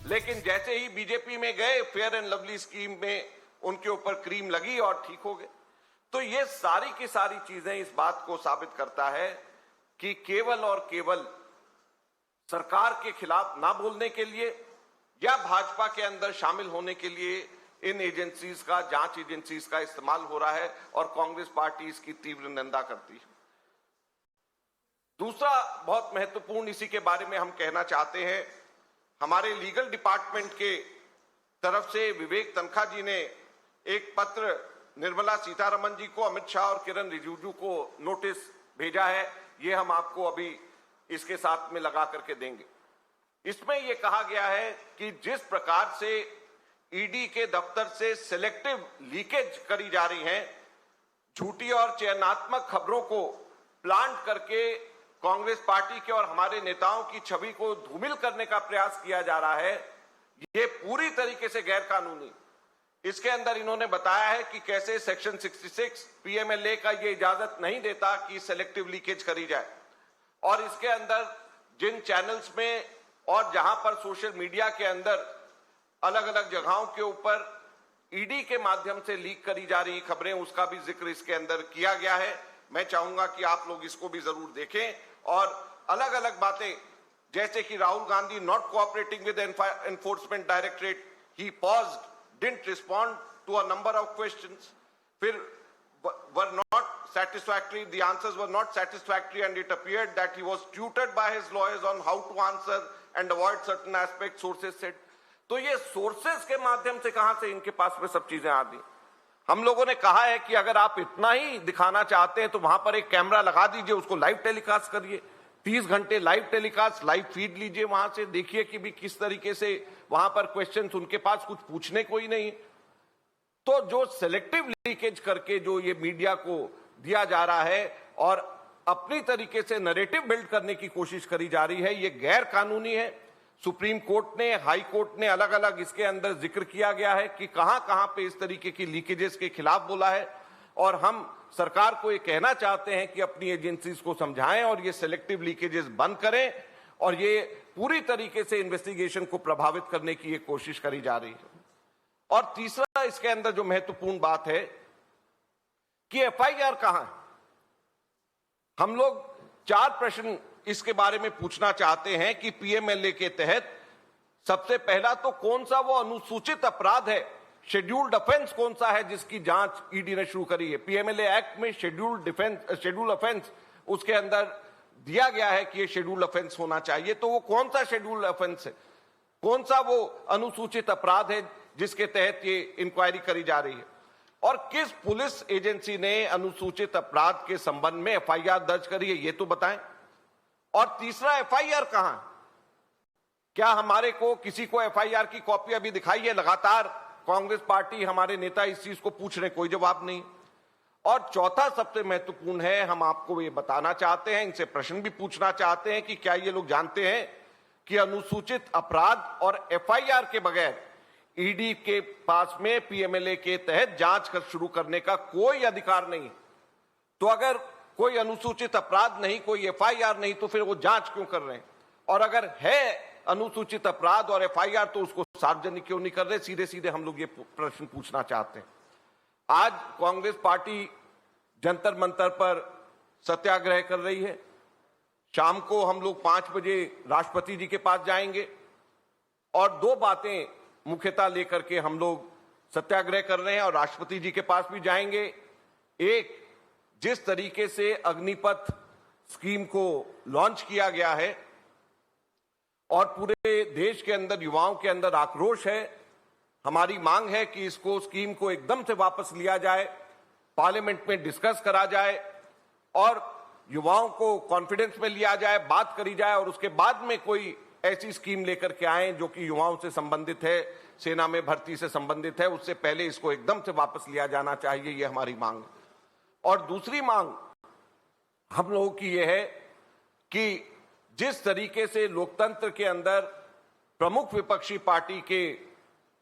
लेकिन जैसे ही बीजेपी में गए, फेयर एंड लवली स्कीम में उनके ऊपर क्रीम लगी और ठीक हो गए। तो ये सारी की सारी चीजें इस बात को साबित करता है कि केवल और केवल सरकार के खिलाफ ना बोलने के लिए या भाजपा के अंदर शामिल होने के लिए इन एजेंसीज का, जांच एजेंसीज का इस्तेमाल हो रहा है और कांग्रेस पार्टी इसकी तीव्र निंदा करती है। दूसरा बहुत महत्वपूर्ण इसी के बारे में हम कहना चाहते हैं, हमारे लीगल डिपार्टमेंट के तरफ से विवेक तनखा जी ने एक पत्र निर्मला सीतारमण जी को, अमित शाह और किरण रिजिजू को नोटिस भेजा है। ये हम आपको अभी इसके साथ में लगा करके देंगे। इसमें यह कहा गया है कि जिस प्रकार से ईडी के दफ्तर से सिलेक्टिव लीकेज करी जा रही है, झूठी और चयनात्मक खबरों को प्लांट करके कांग्रेस पार्टी के और हमारे नेताओं की छवि को धूमिल करने का प्रयास किया जा रहा है, ये पूरी तरीके से गैर कानूनी। इसके अंदर इन्होंने बताया है कि कैसे सेक्शन 66 पीएमएलए का ये इजाजत नहीं देता कि सिलेक्टिव लीकेज करी जाए, और इसके अंदर जिन चैनल्स में और जहां पर सोशल मीडिया के अंदर अलग अलग जगहों के ऊपर ईडी के माध्यम से लीक करी जा रही खबरें, उसका भी जिक्र इसके अंदर किया गया है। मैं चाहूंगा कि आप लोग इसको भी जरूर देखें। और अलग अलग बातें जैसे कि Rahul Gandhi not cooperating with enforcement directorate, he paused, didn't respond to a number of questions, फिर were not satisfactory, the answers were not satisfactory, and it appeared that he was tutored by his lawyers on how to answer and avoid certain aspects, sources said। तो ये sources के माध्यम से कहां से इनके पास में सब चीजें आ गई। हम लोगों ने कहा है कि अगर आप इतना ही दिखाना चाहते हैं तो वहां पर एक कैमरा लगा दीजिए, उसको लाइव टेलीकास्ट करिए, 30 घंटे लाइव टेलीकास्ट, लाइव फीड लीजिए, वहां से देखिए कि भी किस तरीके से वहां पर क्वेश्चंस, उनके पास कुछ पूछने को ही नहीं। तो जो सिलेक्टिव लीकेज करके जो ये मीडिया को दिया जा रहा है और अपनी तरीके से नैरेटिव बिल्ड करने की कोशिश करी जा रही है, ये गैर कानूनी है। सुप्रीम कोर्ट ने, हाई कोर्ट ने अलग अलग इसके अंदर जिक्र किया गया है कि कहां कहां पे इस तरीके की लीकेजेस के खिलाफ बोला है, और हम सरकार को ये कहना चाहते हैं कि अपनी एजेंसीज को समझाएं और ये सिलेक्टिव लीकेजेस बंद करें, और ये पूरी तरीके से इन्वेस्टिगेशन को प्रभावित करने की ये कोशिश करी जा रही है। और तीसरा इसके अंदर जो महत्वपूर्ण बात है कि एफआईआर कहां है। हम लोग 4 प्रश्न इसके बारे में पूछना चाहते हैं कि पीएमएलए के तहत सबसे पहला तो कौन सा वो अनुसूचित अपराध है, शेड्यूल्ड ऑफेंस कौन सा है जिसकी जांच ईडी ने शुरू करी है। पीएमएलए एक्ट में शेड्यूल्ड ऑफेंस उसके अंदर दिया गया है कि ये शेड्यूल्ड ऑफेंस होना चाहिए, तो वो कौन सा शेड्यूल्ड ऑफेंस है, कौन सा वो अनुसूचित अपराध है जिसके तहत ये इंक्वायरी करी जा रही है, और किस पुलिस एजेंसी ने अनुसूचित अपराध के संबंध में एफआईआर दर्ज करी है, ये तो बताएं। और तीसरा, एफआईआर कहां है, क्या हमारे को किसी को एफआईआर की कॉपी अभी दिखाई है? लगातार कांग्रेस पार्टी, हमारे नेता इस चीज को पूछ रहे, कोई जवाब नहीं। और चौथा सबसे महत्वपूर्ण है, हम आपको ये बताना चाहते हैं, इनसे प्रश्न भी पूछना चाहते हैं कि क्या ये लोग जानते हैं कि अनुसूचित अपराध और एफआईआर के बगैर ईडी के पास में पीएमएलए के तहत जांच शुरू करने का कोई अधिकार नहीं। तो अगर कोई अनुसूचित अपराध नहीं, कोई एफआईआर नहीं, तो फिर वो जांच क्यों कर रहे हैं? और अगर है अनुसूचित अपराध और एफआईआर तो उसको सार्वजनिक क्यों नहीं कर रहे? सीधे सीधे हम लोग ये प्रश्न पूछना चाहते हैं। आज कांग्रेस पार्टी जंतर मंतर पर सत्याग्रह कर रही है। शाम को हम लोग 5 बजे राष्ट्रपति जी के पास जाएंगे और 2 बातें मुख्यतः लेकर के हम लोग सत्याग्रह कर रहे हैं और राष्ट्रपति जी के पास भी जाएंगे। एक, जिस तरीके से अग्निपथ स्कीम को लॉन्च किया गया है और पूरे देश के अंदर युवाओं के अंदर आक्रोश है, हमारी मांग है कि इसको, स्कीम को एकदम से वापस लिया जाए, पार्लियामेंट में डिस्कस करा जाए और युवाओं को कॉन्फिडेंस में लिया जाए, बात करी जाए और उसके बाद में कोई ऐसी स्कीम लेकर के आए जो कि युवाओं से संबंधित है, सेना में भर्ती से संबंधित है। उससे पहले इसको एकदम से वापस लिया जाना चाहिए, ये हमारी मांग है। और दूसरी मांग हम लोगों की यह है कि जिस तरीके से लोकतंत्र के अंदर प्रमुख विपक्षी पार्टी के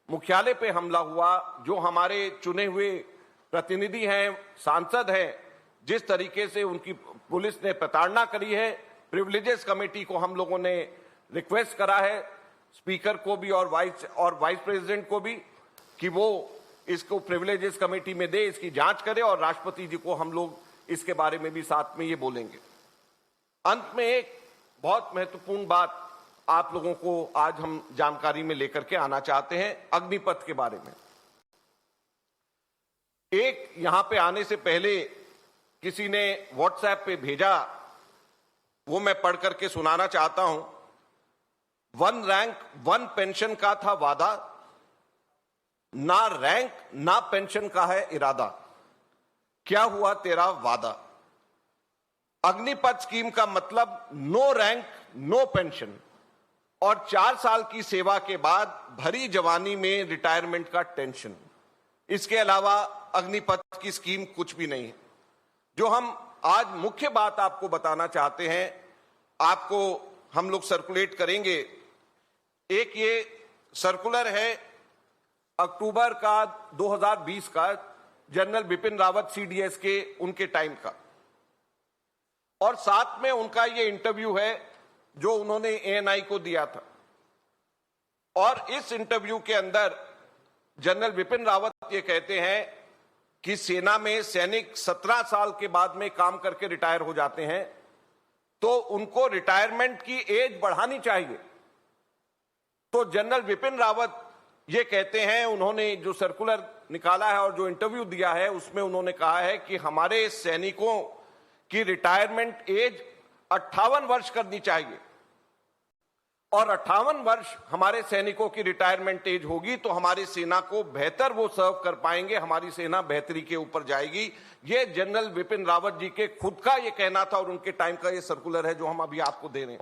मुख्यालय पे हमला हुआ, जो हमारे चुने हुए प्रतिनिधि हैं, सांसद हैं, जिस तरीके से उनकी पुलिस ने प्रताड़ना करी है, प्रिविलेजेस कमेटी को हम लोगों ने रिक्वेस्ट करा है, स्पीकर को भी और वाइस प्रेसिडेंट को भी कि वो इसको प्रिविलेजेस कमेटी में दे, इसकी जांच करे, और राष्ट्रपति जी को हम लोग इसके बारे में भी साथ में ये बोलेंगे। अंत में एक बहुत महत्वपूर्ण बात आप लोगों को आज हम जानकारी में लेकर के आना चाहते हैं, अग्निपथ के बारे में। एक यहां पे आने से पहले किसी ने व्हाट्सएप पे भेजा, वो मैं पढ़ करके सुनाना चाहता हूं। 1 रैंक 1 पेंशन का था वादा, ना रैंक ना पेंशन का है इरादा, क्या हुआ तेरा वादा। अग्निपथ स्कीम का मतलब नो रैंक नो पेंशन, और 4 साल की सेवा के बाद भरी जवानी में रिटायरमेंट का टेंशन। इसके अलावा अग्निपथ की स्कीम कुछ भी नहीं है। जो हम आज मुख्य बात आपको बताना चाहते हैं, आपको हम लोग सर्कुलेट करेंगे। एक ये सर्कुलर है अक्टूबर का 2020 का, जनरल बिपिन रावत सीडीएस के उनके टाइम का, और साथ में उनका ये इंटरव्यू है जो उन्होंने एएनआई को दिया था। और इस इंटरव्यू के अंदर जनरल बिपिन रावत ये कहते हैं कि सेना में सैनिक 17 साल के बाद में काम करके रिटायर हो जाते हैं, तो उनको रिटायरमेंट की एज बढ़ानी चाहिए। तो जनरल बिपिन रावत ये कहते हैं, उन्होंने जो सर्कुलर निकाला है और जो इंटरव्यू दिया है उसमें उन्होंने कहा है कि हमारे सैनिकों की रिटायरमेंट एज 58 वर्ष करनी चाहिए, और 58 वर्ष हमारे सैनिकों की रिटायरमेंट एज होगी तो हमारी सेना को बेहतर वो सर्व कर पाएंगे, हमारी सेना बेहतरी के ऊपर जाएगी। ये जनरल बिपिन रावत जी के खुद का ये कहना था और उनके टाइम का ये सर्कुलर है जो हम अभी आपको दे रहे हैं।